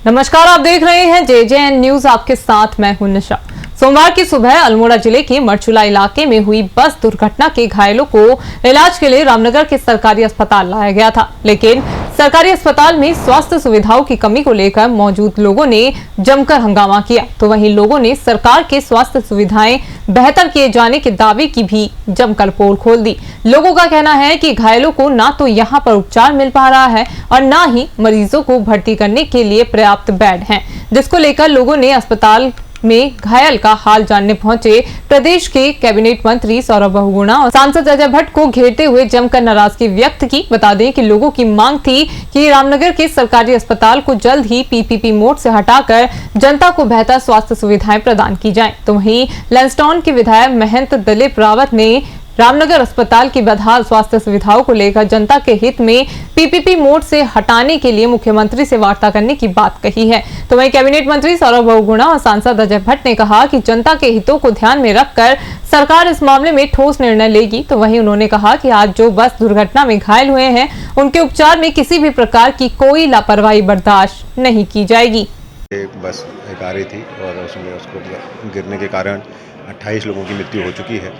नमस्कार, आप देख रहे हैं JJN न्यूज। आपके साथ मैं हूं निशा। सोमवार की सुबह अल्मोड़ा जिले के मरचूला इलाके में हुई बस दुर्घटना के घायलों को इलाज के लिए रामनगर के सरकारी अस्पताल लाया गया था, लेकिन सरकारी अस्पताल में स्वास्थ्य सुविधाओं की कमी को लेकर मौजूद लोगों ने जमकर हंगामा किया। तो वहीं लोगों ने सरकार के स्वास्थ्य सुविधाएं बेहतर किए जाने के दावे की भी जमकर पोल खोल दी। लोगों का कहना है कि घायलों को ना तो यहां पर उपचार मिल पा रहा है और ना ही मरीजों को भर्ती करने के लिए पर्याप्त बेड हैं, जिसको लेकर लोगों ने अस्पताल में घायल का हाल जानने पहुंचे प्रदेश के कैबिनेट मंत्री सौरभ बहुगुणा और सांसद अजय भट्ट को घेरते हुए जमकर नाराजगी व्यक्त की। बता दें कि लोगों की मांग थी कि रामनगर के सरकारी अस्पताल को जल्द ही PPP मोड से हटाकर जनता को बेहतर स्वास्थ्य सुविधाएं प्रदान की जाएं। तो वहीं लैंसडाउन के विधायक महंत दिलीप रावत ने रामनगर अस्पताल की बदहाल स्वास्थ्य सुविधाओं को लेकर जनता के हित में PPP मोड से हटाने के लिए मुख्यमंत्री से वार्ता करने की बात कही है। तो वहीं कैबिनेट मंत्री सौरभ बहुगुणा और सांसद अजय भट्ट ने कहा कि जनता के हितों को ध्यान में रखकर सरकार इस मामले में ठोस निर्णय लेगी। तो वहीं उन्होंने कहा कि आज जो बस दुर्घटना में घायल हुए हैं, उनके उपचार में किसी भी प्रकार की कोई लापरवाही बर्दाश्त नहीं की जाएगी। एक बस आ रही थी और उसमें उसको गिरने के कारण 28 लोगों की मृत्यु हो चुकी है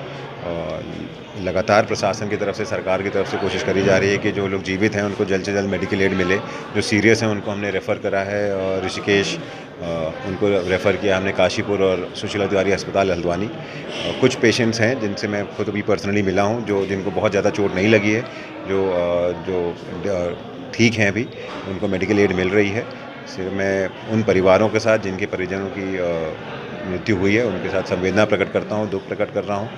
और लगातार प्रशासन की तरफ से, सरकार की तरफ से कोशिश करी जा रही है कि जो लोग जीवित हैं उनको जल्द से जल्द मेडिकल एड मिले। जो सीरियस हैं उनको हमने रेफ़र करा है और ऋषिकेश उनको रेफ़र किया हमने काशीपुर और सुशीला तिवारी अस्पताल हल्द्वानी। कुछ पेशेंट्स हैं जिनसे मैं खुद भी पर्सनली मिला हूं, जिनको बहुत ज़्यादा चोट नहीं लगी है, जो ठीक हैं अभी, उनको मेडिकल एड मिल रही है। सिर्फ मैं उन परिवारों के साथ जिनके परिजनों की मृत्यु हुई है उनके साथ संवेदना प्रकट करता हूँ, दुख प्रकट कर रहा हूँ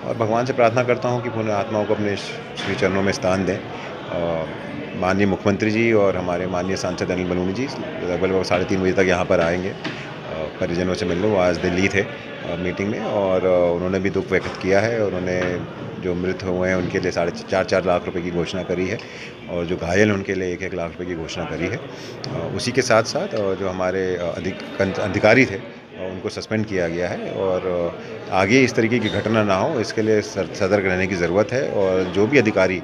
और भगवान से प्रार्थना करता हूँ कि पुण्य आत्माओं को अपने श्री चरणों में स्थान दें। माननीय मुख्यमंत्री जी और हमारे माननीय सांसद अनिल बलूनी जी लगभग 3:30 बजे तक यहाँ पर आएंगे परिजनों से मिलने। वो आज दिल्ली थे मीटिंग में और उन्होंने भी दुख व्यक्त किया है और उन्होंने जो मृत हुए हैं उनके लिए 4.5 लाख रुपए की घोषणा करी है और जो घायल हैं उनके लिए 1-1 लाख रुपए की घोषणा करी है। उसी के साथ साथ जो हमारे अधिकारी थे उनको सस्पेंड किया गया है और आगे इस तरीके की घटना ना हो इसके लिए सतर्क रहने की ज़रूरत है और जो भी अधिकारी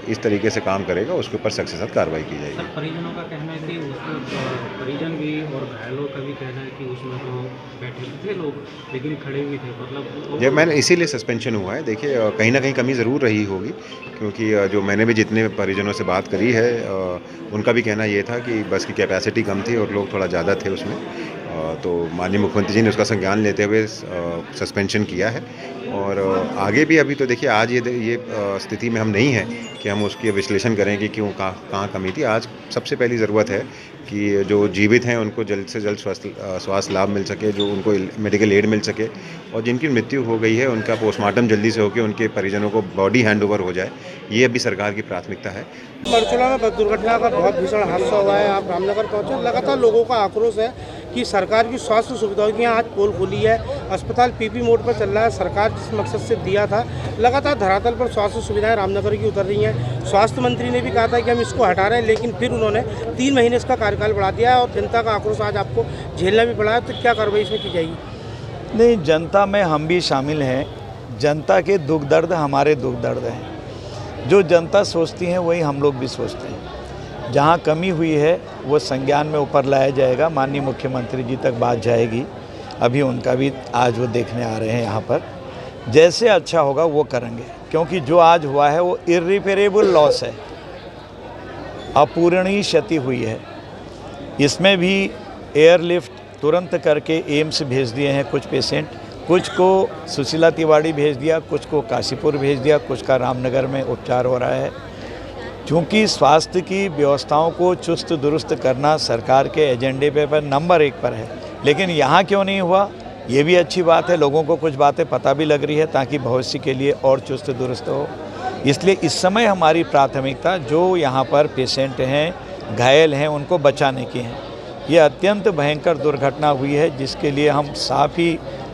इस तरीके से काम करेगा उसके ऊपर सख्त से सख्त कार्रवाई की जाएगी। परिजनों का कहना है कि उसमें परिजन भी और घायलों का भी कहना है कि उसमें तो बैठे थे लोग लेकिन खड़े भी थे, मतलब जब मैंने इसीलिए सस्पेंशन हुआ है। देखिए कहीं ना कहीं कमी ज़रूर रही होगी क्योंकि जो मैंने भी जितने परिजनों से बात करी है उनका भी कहना ये था कि बस की कैपेसिटी कम थी और लोग थोड़ा ज़्यादा थे उसमें। तो माननीय मुख्यमंत्री जी ने उसका संज्ञान लेते हुए सस्पेंशन किया है और आगे भी अभी तो देखिए आज ये स्थिति में हम नहीं हैं कि हम उसकी विश्लेषण करें कि क्यों कहाँ कमी थी। आज सबसे पहली ज़रूरत है कि जो जीवित हैं उनको जल्द से जल्द स्वास्थ्य लाभ मिल सके, जो उनको मेडिकल एड मिल सके और जिनकी मृत्यु हो गई है उनका पोस्टमार्टम जल्दी से होकर उनके परिजनों को बॉडी हैंड ओवर हो जाए, ये अभी सरकार की प्राथमिकता है। मरचूला में बस दुर्घटना का बहुत भीषण हादसा हुआ है। आप रामनगर पहुंचे, लगातार लोगों का आक्रोश है कि सरकार की स्वास्थ्य सुविधाओं की आज पोल खुली है। अस्पताल PP मोड पर चल रहा है। सरकार जिस मकसद से दिया था, लगातार धरातल पर स्वास्थ्य सुविधाएं रामनगर की उतर रही हैं। स्वास्थ्य मंत्री ने भी कहा था कि हम इसको हटा रहे हैं, लेकिन फिर उन्होंने 3 महीने इसका कार्यकाल बढ़ा दिया है और जनता का आक्रोश आज आपको झेलना भी पड़ा है। तो क्या कार्रवाई इसमें की जाएगी? नहीं, जनता में हम भी शामिल हैं। जनता के दुख दर्द हमारे दुख दर्द हैं। जो जनता सोचती है वही हम लोग भी सोचते हैं। जहाँ कमी हुई है वो संज्ञान में ऊपर लाया जाएगा, माननीय मुख्यमंत्री जी तक बात जाएगी। अभी उनका भी आज वो देखने आ रहे हैं यहाँ पर। जैसे अच्छा होगा वो करेंगे, क्योंकि जो आज हुआ है वो इर्रिपेरेबल लॉस है, अपूरणीय क्षति हुई है। इसमें भी एयरलिफ्ट तुरंत करके एम्स भेज दिए हैं कुछ पेशेंट, कुछ को सुशीला तिवारी भेज दिया, कुछ को काशीपुर भेज दिया, कुछ का रामनगर में उपचार हो रहा है। चूँकि स्वास्थ्य की व्यवस्थाओं को चुस्त दुरुस्त करना सरकार के एजेंडे पर नंबर 1 पर है, लेकिन यहाँ क्यों नहीं हुआ ये भी अच्छी बात है। लोगों को कुछ बातें पता भी लग रही है ताकि भविष्य के लिए और चुस्त दुरुस्त हो। इसलिए इस समय हमारी प्राथमिकता जो यहाँ पर पेशेंट हैं, घायल हैं, उनको बचाने की है। ये अत्यंत भयंकर दुर्घटना हुई है जिसके लिए हम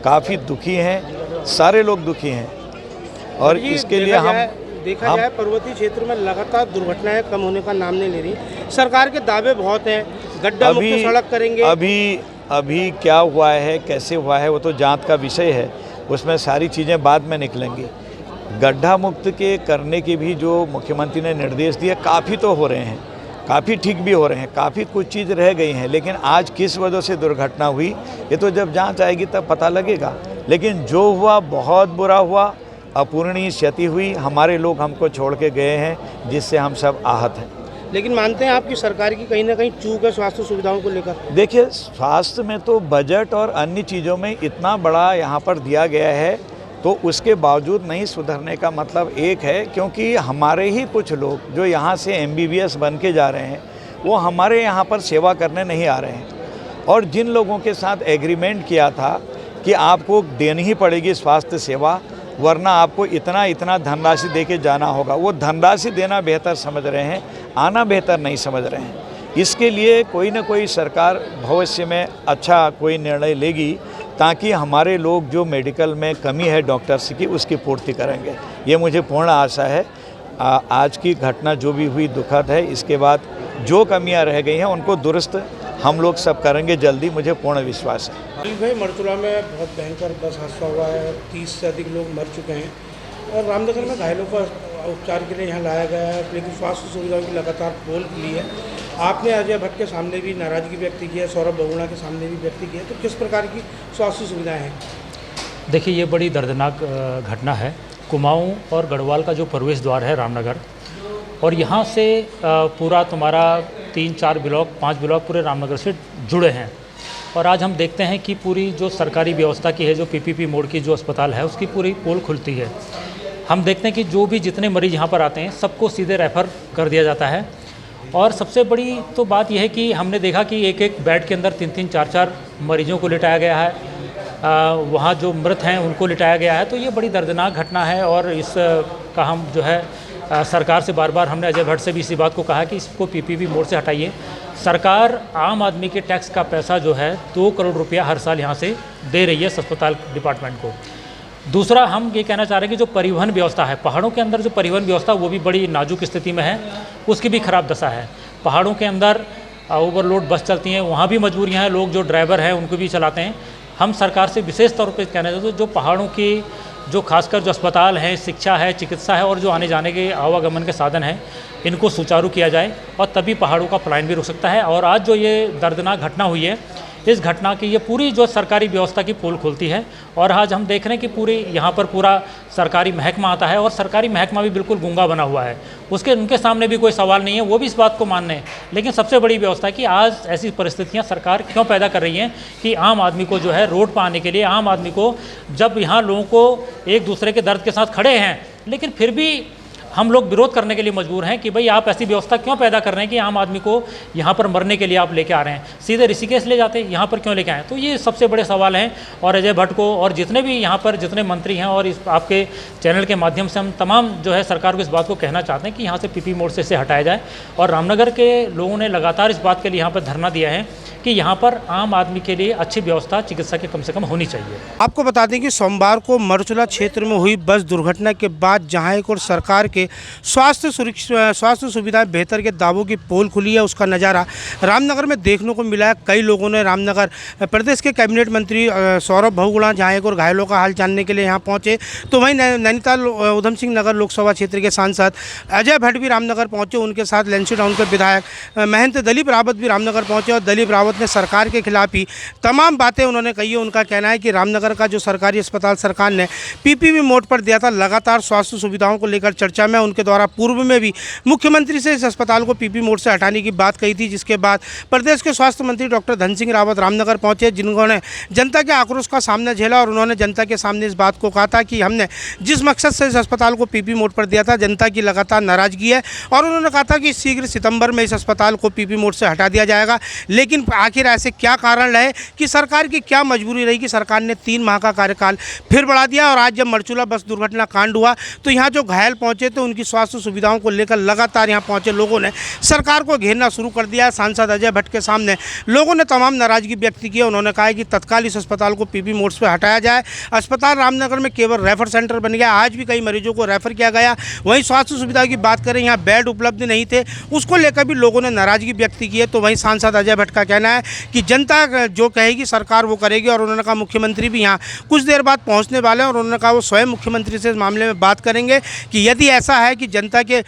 काफ़ी दुखी हैं, सारे लोग दुखी हैं और इसके लिए हम देखा जाए पर्वतीय क्षेत्र में लगातार दुर्घटनाएं कम होने का नाम नहीं ले रही। सरकार के दावे बहुत हैं, गड्ढा मुक्त सड़क करेंगे। अभी क्या हुआ है, कैसे हुआ है, वो तो जांच का विषय है, उसमें सारी चीज़ें बाद में निकलेंगी। गड्ढा मुक्त के करने के भी जो मुख्यमंत्री ने निर्देश दिए काफ़ी तो हो रहे हैं, काफ़ी ठीक भी हो रहे हैं, काफ़ी कुछ चीज़ रह गई हैं, लेकिन आज किस वजह से दुर्घटना हुई ये तो जब जांच आएगी तब पता लगेगा। लेकिन जो हुआ बहुत बुरा हुआ, अपूरणीय क्षति हुई, हमारे लोग हमको छोड़ के गए हैं जिससे हम सब आहत हैं। लेकिन मानते हैं आपकी सरकार की कहीं ना कहीं चूक है स्वास्थ्य सुविधाओं को लेकर? देखिए, स्वास्थ्य में तो बजट और अन्य चीज़ों में इतना बड़ा यहाँ पर दिया गया है, तो उसके बावजूद नहीं सुधरने का मतलब एक है, क्योंकि हमारे ही कुछ लोग जो यहाँ से MBBS बन के जा रहे हैं वो हमारे यहाँ पर सेवा करने नहीं आ रहे हैं। और जिन लोगों के साथ एग्रीमेंट किया था कि आपको देनी ही पड़ेगी स्वास्थ्य सेवा, वरना आपको इतना इतना धनराशि दे के जाना होगा, वो धनराशि देना बेहतर समझ रहे हैं, आना बेहतर नहीं समझ रहे हैं। इसके लिए कोई ना कोई सरकार भविष्य में अच्छा कोई निर्णय लेगी, ताकि हमारे लोग जो मेडिकल में कमी है डॉक्टर्स की उसकी पूर्ति करेंगे, ये मुझे पूर्ण आशा है। आज की घटना जो भी हुई दुखद है, इसके बाद जो कमियां रह गई हैं उनको दुरुस्त हम लोग सब करेंगे जल्दी, मुझे पूर्ण विश्वास है। भाई, मरचुला में बहुत भयंकर बस हादसा हुआ है, 30 से अधिक लोग मर चुके हैं और रामनगर में घायलों का उपचार के लिए यहाँ लाया गया है, लेकिन स्वास्थ्य सुविधाओं की लगातार पोल खुली है। आपने अजय भट्ट के सामने भी नाराजगी व्यक्त की है, सौरभ बहुगुणा के सामने भी व्यक्त की है, तो किस प्रकार की स्वास्थ्य सुविधाएं हैं? देखिए, ये बड़ी दर्दनाक घटना है। कुमाऊं और गढ़वाल का जो प्रवेश द्वार है रामनगर, और यहाँ से पूरा तुम्हारा 3-4 ब्लॉक 5 ब्लॉक पूरे रामनगर से जुड़े हैं। और आज हम देखते हैं कि पूरी जो सरकारी व्यवस्था की है, जो PPP मोड की जो अस्पताल है उसकी पूरी पोल खुलती है। हम देखते हैं कि जो भी जितने मरीज़ यहाँ पर आते हैं सबको सीधे रेफ़र कर दिया जाता है। और सबसे बड़ी तो बात यह है कि हमने देखा कि एक एक बेड के अंदर 3-3 4-4 मरीजों को लिटाया गया है, वहाँ जो मृत हैं उनको लिटाया गया है। तो ये बड़ी दर्दनाक घटना है और इसका हम जो है सरकार से बार बार हमने अजय भट्ट से भी इसी बात को कहा कि इसको PPP मोड से हटाइए। सरकार आम आदमी के टैक्स का पैसा जो है 2 करोड़ रुपया हर साल यहाँ से दे रही है अस्पताल डिपार्टमेंट को। दूसरा, हम ये कहना चाह रहे हैं कि जो परिवहन व्यवस्था है, पहाड़ों के अंदर जो परिवहन व्यवस्था वो भी बड़ी नाजुक स्थिति में है, उसकी भी खराब दशा है। पहाड़ों के अंदर ओवरलोड बस चलती हैं, वहाँ भी मजबूरियाँ हैं, लोग जो ड्राइवर हैं उनको भी चलाते हैं। हम सरकार से विशेष तौर पर कहना चाहते हैं जो पहाड़ों की जो खासकर जो अस्पताल हैं, शिक्षा है, चिकित्सा है और जो आने जाने के आवागमन के साधन हैं, इनको सुचारू किया जाए और तभी पहाड़ों का पलायन भी रुक सकता है। और आज जो ये दर्दनाक घटना हुई है, इस घटना की ये पूरी जो सरकारी व्यवस्था की पोल खुलती है। और आज हम देख रहे हैं कि पूरी यहाँ पर पूरा सरकारी महकमा आता है और सरकारी महकमा भी बिल्कुल गूंगा बना हुआ है, उनके सामने भी कोई सवाल नहीं है, वो भी इस बात को मान रहे हैं। लेकिन सबसे बड़ी व्यवस्था है कि आज ऐसी परिस्थितियाँ सरकार क्यों पैदा कर रही हैं कि आम आदमी को जो है रोड पर आने के लिए, आम आदमी को जब यहाँ लोगों को एक दूसरे के दर्द के साथ खड़े हैं, लेकिन फिर भी हम लोग विरोध करने के लिए मजबूर हैं कि भाई आप ऐसी व्यवस्था क्यों पैदा कर रहे हैं कि आम आदमी को यहाँ पर मरने के लिए आप लेके आ रहे हैं, सीधे ऋषिकेश ले जाते, यहाँ पर क्यों लेके आए? तो ये सबसे बड़े सवाल हैं। और अजय भट्ट को और जितने भी यहाँ पर जितने मंत्री हैं और इस आपके चैनल के माध्यम से हम तमाम जो है सरकार को इस बात को कहना चाहते हैं कि यहाँ से PPP मोड से इसे हटाया जाए। और रामनगर के लोगों ने लगातार इस बात के लिए यहाँ पर धरना दिया है कि यहाँ पर आम आदमी के लिए अच्छी व्यवस्था चिकित्सा की कम से कम होनी चाहिए। आपको बता दें कि सोमवार को मरचुला क्षेत्र में हुई बस दुर्घटना के बाद जहां एक और सरकार के स्वास्थ्य सुविधाएं बेहतर के दावों की पोल खुली है, उसका नज़ारा रामनगर में देखने को मिला है। कई लोगों ने रामनगर प्रदेश के कैबिनेट मंत्री सौरभ बहुगुणा जहां एक और घायलों का हाल जानने के लिए यहाँ पहुँचे, तो वहीं नैनीताल उधम सिंह नगर लोकसभा क्षेत्र के सांसद अजय भट्ट भी रामनगर पहुँचे। उनके साथ लेंसीटाउन के विधायक महंत दलीप रावत भी रामनगर पहुँचे और दलीप रावत ने सरकार के खिलाफ ही तमाम बातें उन्होंने कही है। उनका कहना है कि रामनगर का जो सरकारी अस्पताल सरकार ने PPP मोड पर दिया था, लगातार स्वास्थ्य सुविधाओं को लेकर चर्चा में उनके द्वारा पूर्व में भी मुख्यमंत्री से इस अस्पताल को PPP मोड से हटाने की बात कही थी, जिसके बाद प्रदेश के स्वास्थ्य मंत्री डॉक्टर धन सिंह रावत रामनगर पहुंचे, जिन्होंने जनता के आक्रोश का सामना झेला और उन्होंने जनता के सामने इस बात को कहा था कि हमने जिस मकसद से इस अस्पताल को PPP मोड पर दिया था, जनता की लगातार नाराजगी है और उन्होंने कहा था कि शीघ्र सितंबर में इस अस्पताल को PPP मोड से हटा दिया जाएगा। लेकिन आखिर ऐसे क्या कारण रहे कि सरकार की क्या मजबूरी रही कि सरकार ने 3 माह का कार्यकाल फिर बढ़ा दिया। और आज जब मरचुला बस दुर्घटना कांड हुआ तो यहाँ जो घायल पहुँचे तो उनकी स्वास्थ्य सुविधाओं को लेकर लगातार यहाँ पहुँचे लोगों ने सरकार को घेरना शुरू कर दिया। सांसद अजय भट्ट के सामने लोगों ने तमाम नाराजगी व्यक्त की। उन्होंने कहा कि तत्काल इस अस्पताल को PPP मोड पर हटाया जाए। अस्पताल रामनगर में केवल रेफर सेंटर बन गया, आज भी कई मरीजों को रेफर किया गया। वहीं स्वास्थ्य सुविधा की बात करें, यहाँ बेड उपलब्ध नहीं थे, उसको लेकर भी लोगों ने नाराजगी व्यक्त की है। तो वहीं सांसद अजय भट्ट का कहना कहना है कि जनता जो कहेगी सरकार वो करेगी, और उन्होंने कहा मुख्यमंत्री भी यहाँ कुछ देर बाद पहुँचने वाले हैं और उन्होंने कहा वो स्वयं मुख्यमंत्री से इस मामले में बात करेंगे कि यदि ऐसा है कि जनता के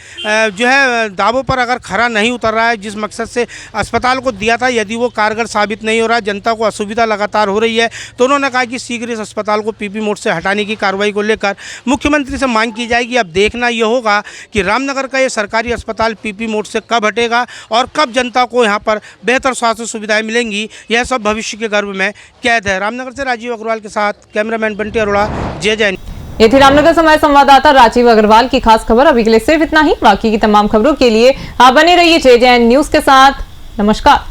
जो है दावों पर अगर खरा नहीं उतर रहा है, जिस मकसद से अस्पताल को दिया था, यदि वो कारगर साबित नहीं हो रहा है, जनता को असुविधा लगातार हो रही है, तो उन्होंने कहा कि शीघ्र इस अस्पताल को पीपी मोड से हटाने की कार्रवाई को लेकर मुख्यमंत्री से मांग की जाएगी। अब देखना ये होगा कि रामनगर का ये सरकारी अस्पताल पीपी मोड से कब हटेगा और कब जनता को यहाँ पर बेहतर स्वास्थ्य सुविधाएं मिलेंगी। यह सब भविष्य के गर्भ में कैद है। रामनगर से राजीव अग्रवाल के साथ कैमरामैन बंटी अरोड़ा, जय। ये थी रामनगर से हमारे संवाददाता राजीव अग्रवाल की खास खबर। अभी के लिए सिर्फ इतना ही। बाकी की तमाम खबरों के लिए आप बने रहिए JJN न्यूज के साथ। नमस्कार।